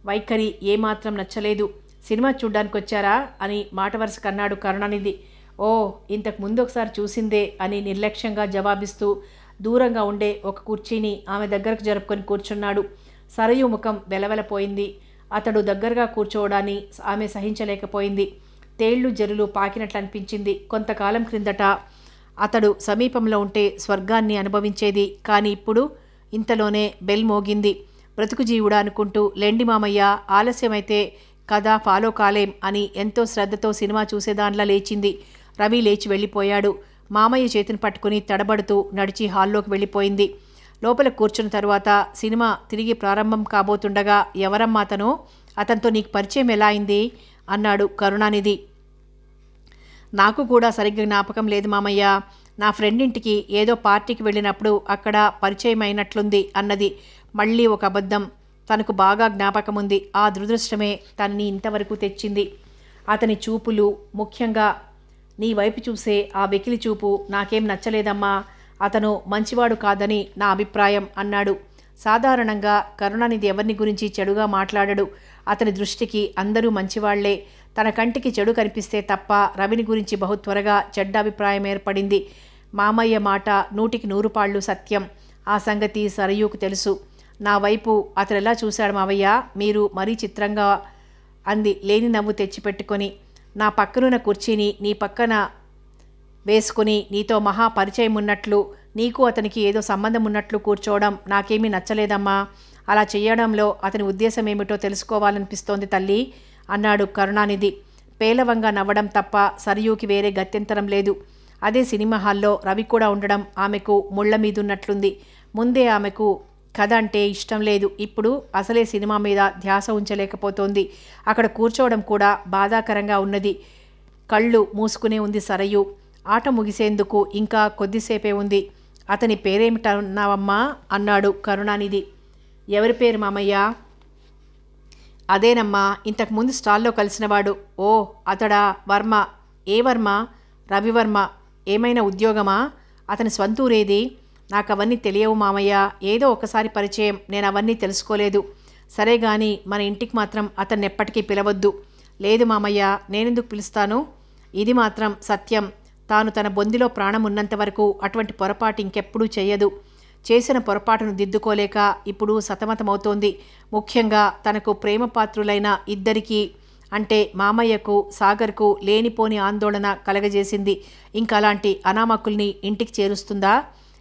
వైఖరి ఏమాత్రం నచ్చలేదు. సినిమా చూడ్డానికి వచ్చారా అని మాట వరుసకు అన్నాడు కరుణానిధి. ఓ, ఇంతకు ముందు ఒకసారి చూసిందే అని నిర్లక్ష్యంగా జవాబిస్తూ దూరంగా ఉండే ఒక కుర్చీని ఆమె దగ్గరకు జరుపుకొని కూర్చున్నాడు. సరయు ముఖం వెలవెలపోయింది. అతడు దగ్గరగా కూర్చోవడాన్ని ఆమె సహించలేకపోయింది. తేళ్లు జరులు పాకినట్లు అనిపించింది. కొంతకాలం క్రిందట అతడు సమీపంలో ఉంటే స్వర్గాన్ని అనుభవించేది. కానీ ఇప్పుడు ఇంతలోనే బెల్ మోగింది. బ్రతుకు జీవుడా అనుకుంటూ లెండి మామయ్య, ఆలస్యమైతే కథ ఫాలో కాలేం అని ఎంతో శ్రద్ధతో సినిమా చూసేదానిలా లేచింది. రవి లేచి వెళ్ళిపోయాడు. మామయ్య చేతిని పట్టుకుని తడబడుతూ నడిచి హాల్లోకి వెళ్ళిపోయింది. లోపల కూర్చున్న తరువాత సినిమా తిరిగి ప్రారంభం కాబోతుండగా ఎవరమ్మా అతను, అతనితో నీకు పరిచయం ఎలా అయింది అన్నాడు కరుణానిధి. నాకు కూడా సరిగ్గా జ్ఞాపకం లేదు మామయ్య. నా ఫ్రెండ్ ఇంటికి ఏదో పార్టీకి వెళ్ళినప్పుడు అక్కడ పరిచయం అయినట్లుంది అన్నది. మళ్ళీ ఒక అబద్ధం. తనకు బాగా జ్ఞాపకం ఉంది. ఆ దురదృష్టమే తనని ఇంతవరకు తెచ్చింది. అతని చూపులు, ముఖ్యంగా నీ వైపు చూసే ఆ వెకిలి చూపు నాకేం నచ్చలేదమ్మా. అతను మంచివాడు కాదని నా అభిప్రాయం అన్నాడు. సాధారణంగా కరుణానిధి ఎవరిని గురించి చెడుగా మాట్లాడడు. అతని దృష్టికి అందరూ మంచివాళ్లే. తన కంటికి చెడు కనిపిస్తే తప్ప రవిని గురించి బహు త్వరగా చెడ్డ అభిప్రాయం ఏర్పడింది. మామయ్య మాట 100కి 100 పాళ్ళు సత్యం. ఆ సంగతి సరయూకు తెలుసు. నా వైపు అతను ఎలా చూశాడు మావయ్య, మీరు మరీ చిత్రంగా అంది లేని నవ్వు తెచ్చిపెట్టుకొని. నా పక్కనున్న కుర్చీని నీ పక్కన వేసుకుని నీతో మహా పరిచయం ఉన్నట్లు, నీకు అతనికి ఏదో సంబంధం ఉన్నట్లు కూర్చోవడం నాకేమీ నచ్చలేదమ్మా. అలా చేయడంలో అతని ఉద్దేశం ఏమిటో తెలుసుకోవాలనిపిస్తోంది తల్లి అన్నాడు కరుణానిధి. పేలవంగా నవ్వడం తప్ప సరయూకి వేరే గత్యంతరం లేదు. అదే సినిమా హాల్లో రవి కూడా ఉండడం ఆమెకు ముళ్ల మీదున్నట్లుంది. ముందే ఆమెకు కథ అంటే ఇష్టం లేదు. ఇప్పుడు అసలే సినిమా మీద ధ్యాస ఉంచలేకపోతోంది. అక్కడ కూర్చోవడం కూడా బాధాకరంగా ఉన్నది. కళ్ళు మూసుకునే ఉంది సరయు. ఆట ముగిసేందుకు ఇంకా కొద్దిసేపే ఉంది. అతని పేరేమిటన్నావమ్మా అన్నాడు కరుణానిధి. ఎవరి పేరు మామయ్య? అదేనమ్మా, ఇంతకుముందు స్టాల్లో కలిసినవాడు. ఓ అతడా? వర్మ. ఏ వర్మ? రవివర్మ. ఏమైనా ఉద్యోగమా? అతని స్వంతూరేది? నాకు అవన్నీ తెలియవు మామయ్య. ఏదో ఒకసారి పరిచయం, నేను అవన్నీ తెలుసుకోలేదు. సరే గాని మన ఇంటికి మాత్రం అతన్ని ఎప్పటికీ పిలవద్దు. లేదు మామయ్య, నేనెందుకు పిలుస్తాను? ఇది మాత్రం సత్యం. తాను తన బొందిలో ప్రాణం ఉన్నంత వరకు అటువంటి పొరపాటు ఇంకెప్పుడూ చెయ్యదు. చేసిన పొరపాటును దిద్దుకోలేక ఇప్పుడు సతమతమవుతోంది. ముఖ్యంగా తనకు ప్రేమపాత్రులైన ఇద్దరికీ, అంటే మామయ్యకు, సాగర్కు లేనిపోని ఆందోళన కలగజేసింది. ఇంకలాంటి అనామకుల్ని ఇంటికి చేరుస్తుందా?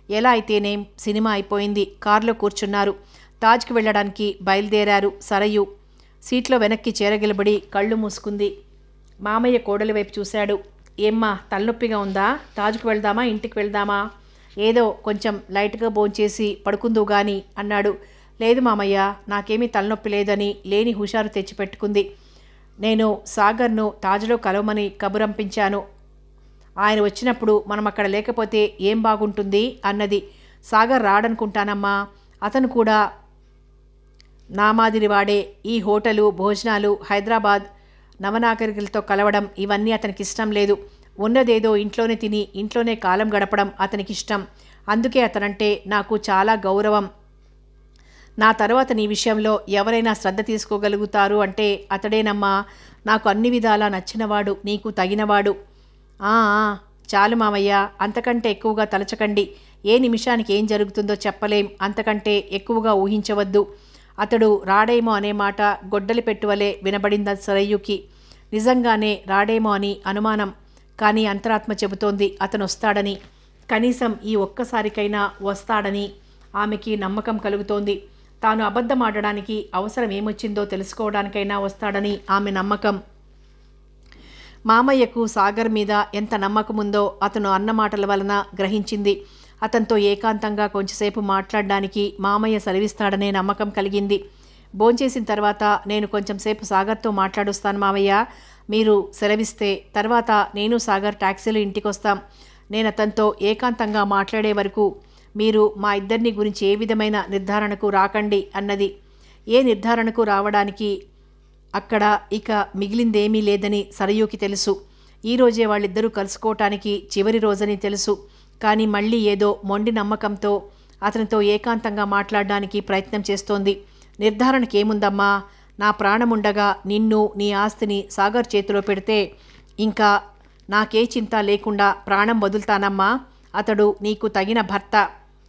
ఎలా అయితేనేం సినిమా అయిపోయింది. కారులో కూర్చున్నారు. తాజ్కి వెళ్ళడానికి బయలుదేరారు. సరయు సీట్లో వెనక్కి చేరగిలబడి కళ్ళు మూసుకుంది. మామయ్య కోడలి వైపు చూశాడు. ఏమ్మా, తలనొప్పిగా ఉందా? తాజ్కు వెళ్దామా, ఇంటికి వెళ్దామా? ఏదో కొంచెం లైట్గా భోంచేసి పడుకుందువు గాని అన్నాడు. లేదు మామయ్య, నాకేమీ తలనొప్పి లేదని లేని హుషారు తెచ్చిపెట్టుకుంది. నేను సాగర్ను తాజ్లో కలవమని కబురంపించాను. ఆయన వచ్చినప్పుడు మనం అక్కడ లేకపోతే ఏం బాగుంటుంది అన్నది. సాగర్ రాడనుకుంటానమ్మా. అతను కూడా నా మాదిరి వాడే. ఈ హోటలు, భోజనాలు, హైదరాబాద్ నవనాగరికులతో కలవడం ఇవన్నీ అతనికి ఇష్టం లేదు. ఉన్నదేదో ఇంట్లోనే తిని ఇంట్లోనే కాలం గడపడం అతనికిష్టం. అందుకే అతనంటే నాకు చాలా గౌరవం. నా తర్వాత నీ విషయంలో ఎవరైనా శ్రద్ధ తీసుకోగలుగుతారు అంటే అతడేనమ్మా. నాకు అన్ని విధాలా నచ్చినవాడు, నీకు తగినవాడు. చాలు మామయ్య, అంతకంటే ఎక్కువగా తలచకండి. ఏ నిమిషానికి ఏం జరుగుతుందో చెప్పలేం. అంతకంటే ఎక్కువగా ఊహించవద్దు. అతడు రాడేమో అనే మాట గొడ్డలి పెట్టువలే వినబడింది సరయ్యుకి. నిజంగానే రాడేమో అని అనుమానం. కానీ అంతరాత్మ చెబుతోంది అతను వస్తాడని. కనీసం ఈ ఒక్కసారికైనా వస్తాడని ఆమెకి నమ్మకం కలుగుతోంది. తాను అబద్ధమాడడానికి అవసరం ఏమొచ్చిందో తెలుసుకోవడానికైనా వస్తాడని ఆమె నమ్మకం. మామయ్యకు సాగర్ మీద ఎంత నమ్మకముందో అతను అన్న మాటల వలన గ్రహించింది. అతనితో ఏకాంతంగా కొంచెంసేపు మాట్లాడడానికి మామయ్య సెలవిస్తాడనే నమ్మకం కలిగింది. భోంచేసిన తర్వాత నేను కొంచెంసేపు సాగర్తో మాట్లాడొస్తాను మామయ్య. మీరు సెలవిస్తే తర్వాత నేను సాగర్ టాక్సీలో ఇంటికొస్తాం. నేను అతనితో ఏకాంతంగా మాట్లాడే వరకు మీరు మా ఇద్దరిని గురించి ఏ విధమైన నిర్ధారణకు రాకండి అన్నది. ఏ నిర్ధారణకు రావడానికి అక్కడ ఇక మిగిలిందేమీ లేదని సరయూకి తెలుసు. ఈరోజే వాళ్ళిద్దరూ కలుసుకోవటానికి చివరి రోజని తెలుసు. కానీ మళ్ళీ ఏదో మొండి నమ్మకంతో అతనితో ఏకాంతంగా మాట్లాడడానికి ప్రయత్నం చేస్తోంది. నిర్ధారణకి ఏముందమ్మా? నా ప్రాణముండగా నిన్ను, నీ ఆస్తిని సాగర్ చేతిలో పెడితే ఇంకా నాకే చింత లేకుండా ప్రాణం వదులుతానమ్మా. అతడు నీకు తగిన భర్త.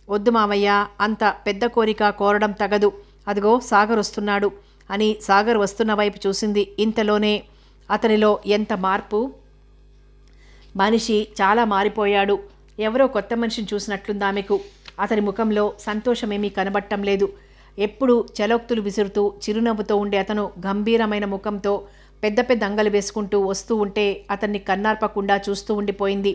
వద్దు మావయ్య, అంత పెద్ద కోరిక కోరడం తగదు. అదిగో సాగర్ వస్తున్నాడు అని సాగర్ వస్తున్న వైపు చూసింది. ఇంతలోనే అతనిలో ఎంత మార్పు! మనిషి చాలా మారిపోయాడు. ఎవరో కొత్త మనిషిని చూసినట్లుంది ఆమెకు. అతని ముఖంలో సంతోషమేమీ కనబట్టం లేదు. ఎప్పుడు చలోక్తులు విసురుతూ చిరునవ్వుతో ఉండే అతను గంభీరమైన ముఖంతో పెద్ద పెద్ద అంగలు వేసుకుంటూ వస్తూ ఉంటే అతన్ని కన్నార్పకుండా చూస్తూ ఉండిపోయింది.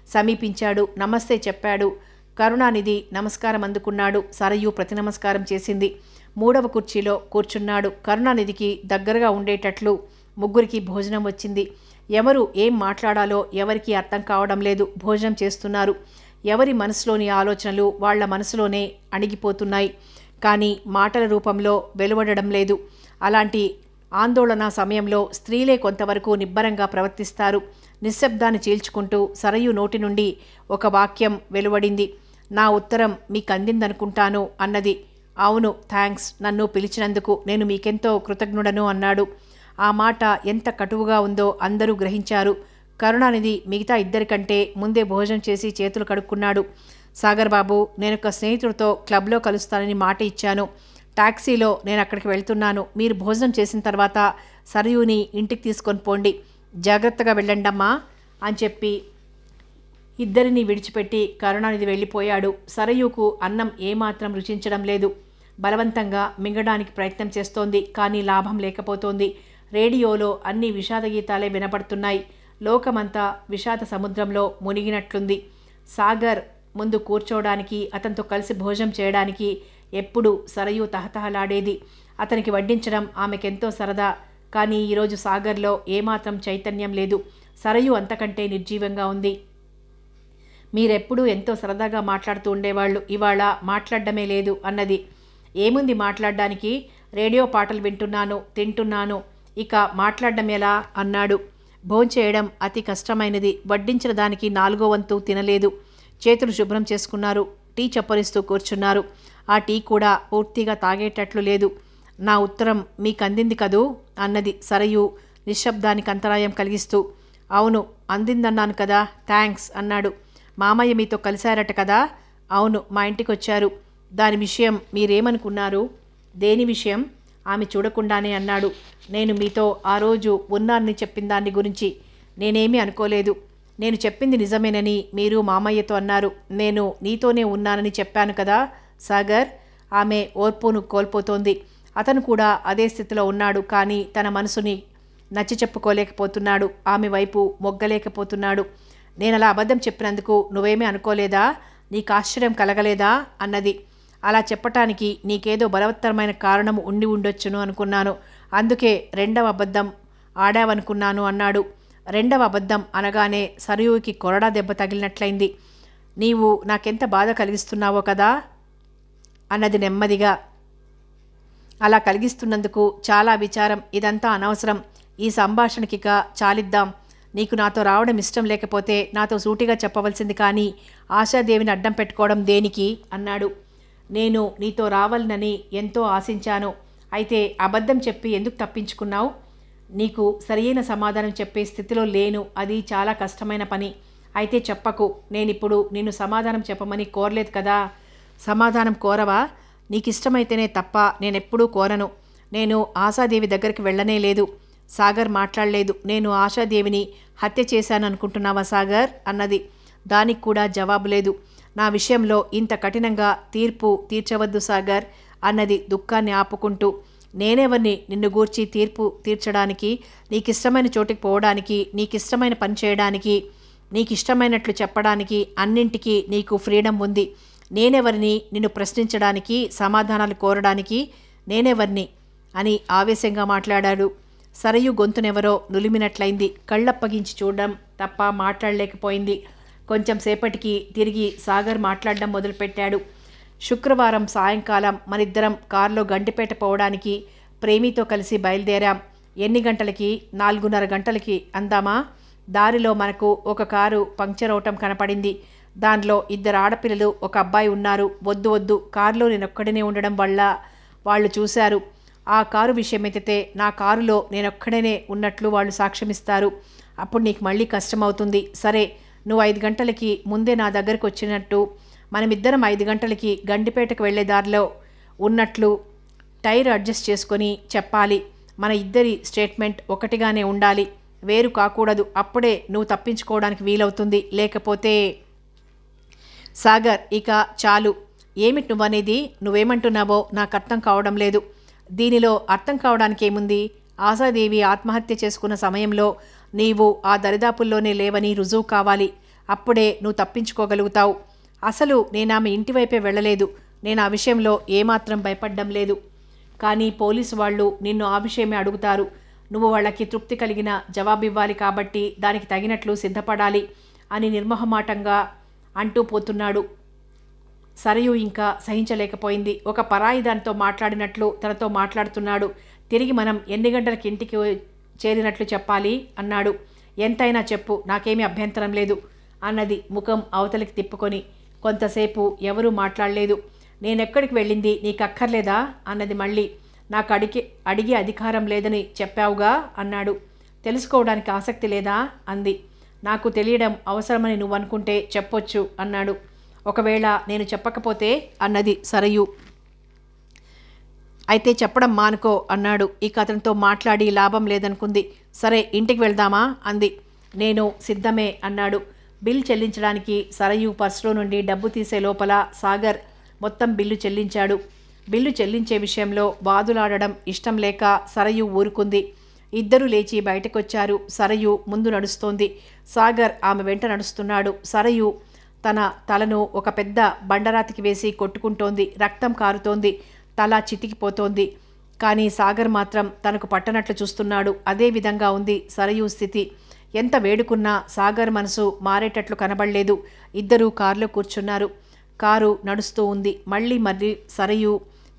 సమీపించాడు. నమస్తే చెప్పాడు. కరుణానిధి నమస్కారం అందుకున్నాడు. సరయు ప్రతి నమస్కారం చేసింది. 3వ కుర్చీలో కూర్చున్నాడు. కరుణానిధికి దగ్గరగా ఉండేటట్లు ముగ్గురికి భోజనం వచ్చింది. ఎవరు ఏం మాట్లాడాలో ఎవరికీ అర్థం కావడం లేదు. భోజనం చేస్తున్నారు. ఎవరి మనసులోని ఆలోచనలు వాళ్ల మనసులోనే అణిగిపోతున్నాయి. కానీ మాటల రూపంలో వెలువడడం లేదు. అలాంటి ఆందోళన సమయంలో స్త్రీలే కొంతవరకు నిబ్బరంగా ప్రవర్తిస్తారు. నిశ్శబ్దాన్ని చీల్చుకుంటూ సరయు నోటి నుండి ఒక వాక్యం వెలువడింది. నా ఉత్తరం మీకు అందిందనుకుంటాను అన్నది. అవును, థ్యాంక్స్, నన్ను పిలిచినందుకు నేను మీకెంతో కృతజ్ఞుడను అన్నాడు. ఆ మాట ఎంత కటువుగా ఉందో అందరూ గ్రహించారు. కరుణానిధి మిగతా ఇద్దరికంటే ముందే భోజనం చేసి చేతులు కడుక్కున్నాడు. సాగర్ బాబు, నేనొక స్నేహితుడితో క్లబ్లో కలుస్తానని మాట ఇచ్చాను. టాక్సీలో నేను అక్కడికి వెళ్తున్నాను. మీరు భోజనం చేసిన తర్వాత సరయుని ఇంటికి తీసుకొని పోండి. జాగ్రత్తగా వెళ్ళండమ్మా అని చెప్పి ఇద్దరిని విడిచిపెట్టి కరుణానిధి వెళ్ళిపోయాడు. సరయుకు అన్నం ఏమాత్రం రుచించడం లేదు. బలవంతంగా మింగడానికి ప్రయత్నం చేస్తోంది. కానీ లాభం లేకపోతోంది. రేడియోలో అన్ని విషాద గీతాలే వినపడుతున్నాయి. లోకమంతా విషాద సముద్రంలో మునిగినట్లుంది. సాగర్ ముందు కూర్చోవడానికి, అతనితో కలిసి భోజనం చేయడానికి ఎప్పుడు సరయు తహతహలాడేది. అతనికి వడ్డించడం ఆమెకెంతో సరదా. కానీ ఈరోజు సాగర్లో ఏమాత్రం చైతన్యం లేదు. సరయు అంతకంటే నిర్జీవంగా ఉంది. మీరెప్పుడూ ఎంతో సరదాగా మాట్లాడుతూ ఉండేవాళ్ళు, ఇవాళ మాట్లాడడమే లేదు అన్నది. ఏముంది మాట్లాడడానికి? రేడియో పాటలు వింటున్నాను, తింటున్నాను, ఇక మాట్లాడడం ఎలా అన్నాడు. భోంచేయడం అతి కష్టమైనది. వడ్డించిన దానికి 4వ వంతు తినలేదు. చేతులు శుభ్రం చేసుకున్నారు. టీ చప్పరిస్తూ కూర్చున్నారు. ఆ టీ కూడా పూర్తిగా తాగేటట్లు లేదు. నా ఉత్తరం మీకు అందింది కదూ అన్నది సరయు నిశ్శబ్దానికి అంతరాయం కలిగిస్తూ. అవును, అందిందన్నాను కదా, థ్యాంక్స్ అన్నాడు. మామయ్య మీతో కలిశారట కదా? అవును, మా ఇంటికి వచ్చారు. దాని విషయం మీరేమనుకున్నారు? దేని విషయం? ఆమె చూడకుండానే అన్నాడు. నేను మీతో ఆ రోజు ఉన్నానని చెప్పిన దాన్ని గురించి. నేనేమీ అనుకోలేదు. నేను చెప్పింది నిజమేనని మీరు మామయ్యతో అన్నారు. నేను నీతోనే ఉన్నానని చెప్పాను కదా సాగర్. ఆమె ఓర్పును కోల్పోతోంది. అతను కూడా అదే స్థితిలో ఉన్నాడు. కానీ తన మనసుని నచ్చి చెప్పుకోలేకపోతున్నాడు. ఆమె వైపు మొగ్గలేకపోతున్నాడు. నేనలా అబద్ధం చెప్పినందుకు నువ్వేమీ అనుకోలేదా? నీకు ఆశ్చర్యం కలగలేదా అన్నది. అలా చెప్పటానికి నీకేదో బలవత్తరమైన కారణం ఉండి ఉండొచ్చును అనుకున్నాను. అందుకే 2వ అబద్ధం ఆడావనుకున్నాను అన్నాడు. 2వ అబద్ధం అనగానే సరయుకి కొరడా దెబ్బ తగిలినట్లయింది. నీవు నాకెంత బాధ కలిగిస్తున్నావో కదా అన్నది నెమ్మదిగా. అలా కలిగిస్తున్నందుకు చాలా విచారం. ఇదంతా అనవసరం. ఈ సంభాషణకిక చాలిద్దాం. నీకు నాతో రావడం ఇష్టం లేకపోతే నాతో సూటిగా చెప్పవలసింది, కానీ ఆశాదేవిని అడ్డం పెట్టుకోవడం దేనికి అన్నాడు. నేను నీతో రావాలనని ఎంతో ఆశించాను. అయితే అబద్ధం చెప్పి ఎందుకు తప్పించుకున్నావు? నీకు సరియైన సమాధానం చెప్పే స్థితిలో లేను. అది చాలా కష్టమైన పని. అయితే చెప్పకు. నేనిప్పుడు నిన్ను సమాధానం చెప్పమని కోరలేదు కదా. సమాధానం కోరవా? నీకు ఇష్టమైతేనే తప్ప నేనెప్పుడూ కోరను. నేను ఆశాదేవి దగ్గరికి వెళ్ళనే లేదు. సాగర్ మాట్లాడలేదు. నేను ఆశాదేవిని హత్య చేశాను అనుకుంటున్నావా సాగర్ అన్నది. దానికి కూడా జవాబు లేదు. నా విషయంలో ఇంత కఠినంగా తీర్పు తీర్చవద్దు సాగర్ అన్నది దుఃఖాన్ని ఆపుకుంటూ. నేనెవరిని నిన్ను గూర్చి తీర్పు తీర్చడానికి? నీకిష్టమైన చోటికి పోవడానికి, నీకిష్టమైన పని చేయడానికి, నీకిష్టమైనట్లు చెప్పడానికి అన్నింటికీ నీకు ఫ్రీడమ్ ఉంది. నేనెవరిని నిన్ను ప్రశ్నించడానికి, సమాధానాలు కోరడానికి? నేనెవరిని అని ఆవేశంగా మాట్లాడాడు. సరయు గొంతునెవరో నులిమినట్లయింది. కళ్ళప్పగించి చూడడం తప్ప మాట్లాడలేకపోయింది. కొంచెం సేపటికి తిరిగి సాగర్ మాట్లాడడం మొదలుపెట్టాడు. శుక్రవారం సాయంకాలం మనిద్దరం కారులో గండిపేట పోవడానికి ప్రేమితో కలిసి బయలుదేరాం. ఎన్ని గంటలకి? 4:30 గంటలకి అందామా? దారిలో మనకు ఒక కారు పంక్చర్ అవటం కనపడింది. దానిలో 2 ఆడపిల్లలు, ఒక అబ్బాయి ఉన్నారు. వద్దు వద్దు, కారులో నేనొక్కడినే ఉండడం వల్ల వాళ్ళు చూశారు. ఆ కారు విషయమైతే నా కారులో నేనొక్కడనే ఉన్నట్లు వాళ్ళు సాక్ష్యమిస్తారు. అప్పుడు నీకు మళ్ళీ కష్టమవుతుంది. సరే, నువ్వు 5 గంటలకి ముందే నా దగ్గరకు వచ్చినట్టు, మనమిద్దరం 5 గంటలకి గండిపేటకు వెళ్లే దారిలో ఉన్నట్లు టైర్ అడ్జస్ట్ చేసుకొని చెప్పాలి. మన ఇద్దరి స్టేట్మెంట్ ఒకటిగానే ఉండాలి, వేరు కాకూడదు. అప్పుడే నువ్వు తప్పించుకోవడానికి వీలవుతుంది. లేకపోతే సాగర్, ఇక చాలు. ఏమిటి నువ్వనేది? నువ్వేమంటున్నావో నాకు అర్థం కావడం లేదు. దీనిలో అర్థం కావడానికి ఏముంది? ఆశాదేవి ఆత్మహత్య చేసుకున్న సమయంలో నీవు ఆ దరిదాపుల్లోనే లేవని రుజువు కావాలి. అప్పుడే నువ్వు తప్పించుకోగలుగుతావు. అసలు నేనామె ఇంటి వైపే వెళ్ళలేదు. నేను ఆ విషయంలో ఏమాత్రం భయపడ్డం లేదు. కానీ పోలీసు వాళ్ళు నిన్ను ఆ విషయమే అడుగుతారు. నువ్వు వాళ్ళకి తృప్తి కలిగిన జవాబివ్వాలి కాబట్టి దానికి తగినట్లు సిద్ధపడాలి అని నిర్మోహమాటంగా అంటూ పోతున్నాడు. సరయు ఇంకా సహించలేకపోయింది. ఒక పరాయి దానితో మాట్లాడినట్లు తనతో మాట్లాడుతున్నాడు. తిరిగి మనం ఎన్ని గంటలకి ఇంటికి చేరినట్లు చెప్పాలి అన్నాడు. ఎంతైనా చెప్పు, నాకేమీ అభ్యంతరం లేదు అన్నది ముఖం అవతలికి తిప్పుకొని. కొంతసేపు ఎవరూ మాట్లాడలేదు. నేనెక్కడికి వెళ్ళింది నీకు అక్కర్లేదా అన్నది మళ్ళీ. నాకు అడిగే అధికారం లేదని చెప్పావుగా అన్నాడు. తెలుసుకోవడానికి ఆసక్తి లేదా అంది. నాకు తెలియడం అవసరమని నువ్వు అనుకుంటే చెప్పొచ్చు అన్నాడు. ఒకవేళ నేను చెప్పకపోతే అన్నది సరయు. అయితే చెప్పడం మానుకో అన్నాడు. ఇక అతనితో మాట్లాడి లాభం లేదనుకుంది. సరే ఇంటికి వెళ్దామా అంది. నేను సిద్ధమే అన్నాడు. బిల్ చెల్లించడానికి సరయు పర్సులో నుండి డబ్బు తీసే లోపల సాగర్ మొత్తం బిల్లు చెల్లించాడు. బిల్లు చెల్లించే విషయంలో వాదులాడడం ఇష్టం లేక సరయు ఊరుకుంది. ఇద్దరూ లేచి బయటకొచ్చారు. సరయు ముందు నడుస్తోంది. సాగర్ ఆమె వెంట నడుస్తున్నాడు. సరయు తన తలను ఒక పెద్ద బండరాతికి వేసి కొట్టుకుంటోంది. రక్తం కారుతోంది. తల చితికిపోతోంది. కానీ సాగర్ మాత్రం తనకు పట్టనట్లు చూస్తున్నాడు. అదే విధంగా ఉంది సరయు స్థితి. ఎంత వేడుకున్నా సాగర్ మనసు మారేటట్లు కనబడలేదు. ఇద్దరూ కారులో కూర్చున్నారు. కారు నడుస్తూ ఉంది. మళ్ళీ సరయు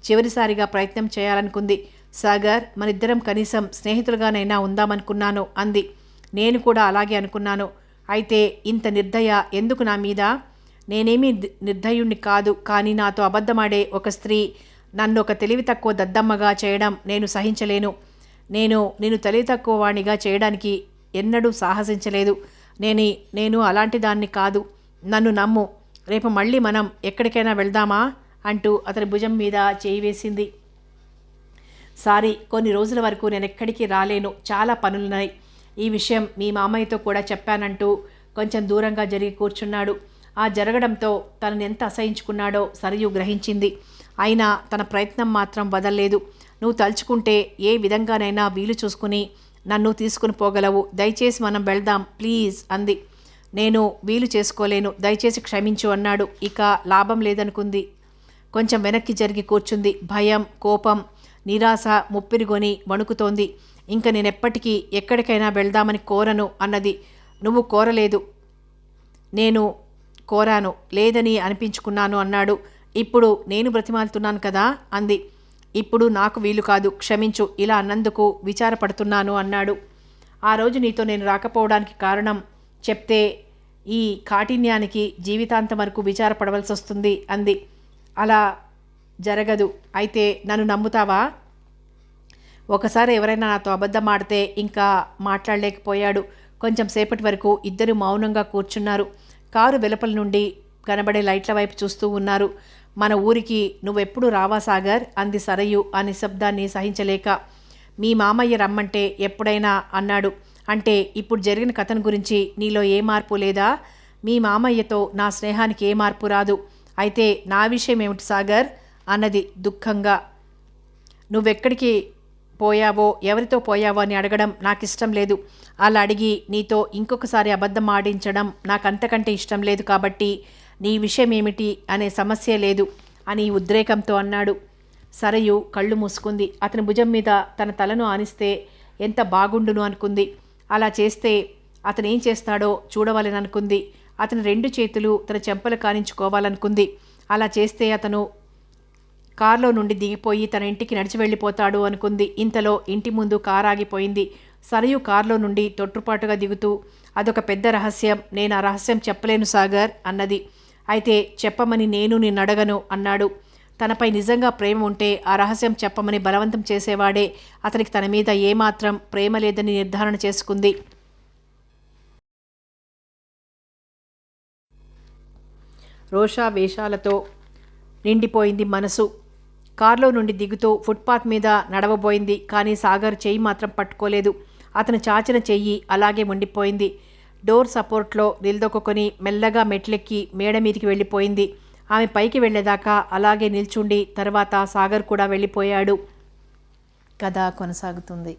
చివరిసారిగా ప్రయత్నం చేయాలనుకుంది. సాగర్, మనిద్దరం కనీసం స్నేహితులుగానైనా ఉందామనుకున్నాను అంది. నేను కూడా అలాగే అనుకున్నాను. అయితే ఇంత నిర్దయ ఎందుకు నా మీద? నేనేమీ నిర్దయుణ్ణి కాదు. కానీ నాతో అబద్ధమాడే ఒక స్త్రీ నన్ను ఒక తెలివి తక్కువ దద్దమ్మగా చేయడం నేను సహించలేను. నేను తెలివి తక్కువ వాణిగా చేయడానికి ఎన్నడూ సాహసించలేదు. నేను అలాంటి దాన్ని కాదు. నన్ను నమ్ము. రేపు మళ్ళీ మనం ఎక్కడికైనా వెళ్దామా అంటూ అతని భుజం మీద చేయి వేసింది. సారీ, కొన్ని రోజుల వరకు నేను ఎక్కడికి రాలేను. చాలా పనులున్నాయి. ఈ విషయం మీ మామయ్యతో కూడా చెప్పానంటూ కొంచెం దూరంగా జరిగి కూర్చున్నాడు. ఆ జరగడంతో తనని ఎంత అసహించుకున్నాడో సరయు గ్రహించింది. అయినా తన ప్రయత్నం మాత్రం వదల్లేదు. నువ్వు తలుచుకుంటే ఏ విధంగానైనా వీలు చూసుకుని నన్ను తీసుకుని పోగలవు. దయచేసి మనం వెళ్దాం ప్లీజ్ అంది. నేను వీలు చేసుకోలేను, దయచేసి క్షమించు అన్నాడు. ఇక లాభం లేదనుకుంది. కొంచెం వెనక్కి జరిగి కూర్చుంది. భయం, కోపం, నిరాశ ముప్పిరిగొని వణుకుతోంది. ఇంక నేనెప్పటికీ ఎక్కడికైనా వెళ్దామని కోరను అన్నది. నువ్వు కోరలేదు, నేను కోరాను. లేదని అనిపించుకున్నాను అన్నాడు. ఇప్పుడు నేను బ్రతిమాలుతున్నాను కదా అంది. ఇప్పుడు నాకు వీలు కాదు, క్షమించు. ఇలా అన్నందుకు విచారపడుతున్నాను అన్నాడు. ఆ రోజు నీతో నేను రాకపోవడానికి కారణం చెప్తే ఈ కాఠిన్యానికి జీవితాంతం వరకు విచారపడవలసి వస్తుంది అంది. అలా జరగదు. అయితే నన్ను నమ్ముతావా? ఒకసారి ఎవరైనా నాతో అబద్ధం ఆడితే ఇంకా మాట్లాడలేకపోయాడు. కొంచెం సేపటి వరకు ఇద్దరు మౌనంగా కూర్చున్నారు. కారు వెలుపల నుండి కనబడే లైట్ల వైపు చూస్తూ ఉన్నారు. మన ఊరికి నువ్వెప్పుడు రావా సాగర్ అంది సరయు ఆ నిశ్శబ్దాన్ని సహించలేక. మీ మామయ్య రమ్మంటే ఎప్పుడైనా అన్నాడు. అంటే ఇప్పుడు జరిగిన కథను గురించి నీలో ఏ మార్పు లేదా? మీ మామయ్యతో నా స్నేహానికి ఏ మార్పు రాదు. అయితే నా విషయం ఏమిటి సాగర్ అన్నది దుఃఖంగా. నువ్వెక్కడికి పోయావో, ఎవరితో పోయావో అని అడగడం నాకు ఇష్టం లేదు. అలా అడిగి నీతో ఇంకొకసారి అబద్ధం ఆడించడం నాకు అంతకంటే ఇష్టం లేదు. కాబట్టి నీ విషయం ఏమిటి అనే సమస్య లేదు అని ఉద్రేకంతో అన్నాడు. సరయు కళ్ళు మూసుకుంది. అతని భుజం మీద తన తలను ఆనిస్తే ఎంత బాగుండును అనుకుంది. అలా చేస్తే అతను ఏం చేస్తాడో చూడవాలననుకుంది. అతని రెండు చేతులు తన చెంపలు కానించుకోవాలనుకుంది. అలా చేస్తే అతను కారులో నుండి దిగిపోయి తన ఇంటికి నడిచి వెళ్ళిపోతాడు అనుకుంది. ఇంతలో ఇంటి ముందు కారు ఆగిపోయింది. సరయు కారులో నుండి తొట్టుపాటుగా దిగుతూ, అదొక పెద్ద రహస్యం, నేను ఆ రహస్యం చెప్పలేను సాగర్ అన్నది. అయితే చెప్పమని నేను నిన్నడగను అన్నాడు. తనపై నిజంగా ప్రేమ ఉంటే ఆ రహస్యం చెప్పమని బలవంతం చేసేవాడే. అతనికి తన మీద ఏమాత్రం ప్రేమ లేదని నిర్ధారణ చేసుకుంది. రోషావేషాలతో నిండిపోయింది మనసు. కారులో నుండి దిగుతూ ఫుట్పాత్ మీద నడవబోయింది. కానీ సాగర్ చెయ్యి మాత్రం పట్టుకోలేదు. అతను చాచిన చెయ్యి అలాగే ఉండిపోయింది. డోర్ సపోర్ట్లో నిలదొక్కుని మెల్లగా మెట్లెక్కి మేడ మీదికి వెళ్ళిపోయింది. ఆమె పైకి వెళ్ళేదాకా అలాగే నిల్చుండి తర్వాత సాగర్ కూడా వెళ్ళిపోయాడు. కథ కొనసాగుతుంది.